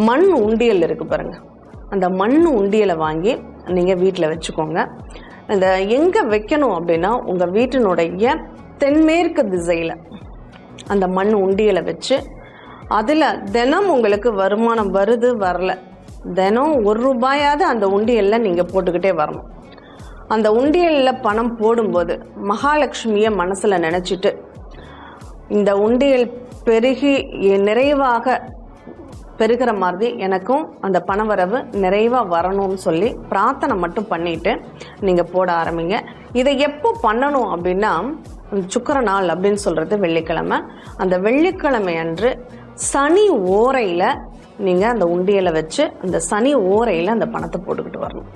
மண் உண்டியல் இருக்குது பாருங்கள், அந்த மண் உண்டியலை வாங்கி நீங்கள் வீட்டில் வச்சுக்கோங்க. அந்த எங்கே வைக்கணும் அப்படின்னா உங்கள் வீட்டினுடைய தென்மேற்கு திசையில் அந்த மண் உண்டியலை வச்சு அதில் தினம் உங்களுக்கு வருமானம் வருது வரல, தினம் ₹1 அந்த உண்டியலில் நீங்கள் போட்டுக்கிட்டே வரணும். அந்த உண்டியலில் பணம் போடும்போது மகாலட்சுமியை மனசில் நினச்சிட்டு இந்த உண்டியல் பெருகி நிறைவாக பெருகிற மாதிரி எனக்கும் அந்த பணவரவு நிறைவாக வரணும்னு சொல்லி பிரார்த்தனை மட்டும் பண்ணிட்டு நீங்கள் போட ஆரம்பிங்க. இதை எப்போ பண்ணணும் அப்படின்னா, சுக்கிர நாள் அப்படின்னு சொல்கிறது வெள்ளிக்கிழமை. அந்த வெள்ளிக்கிழமை அன்று சனி ஓரையில் நீங்கள் அந்த உண்டியலை வச்சு அந்த சனி ஓரையில் அந்த பணத்தை போட்டுக்கிட்டு வரணும்.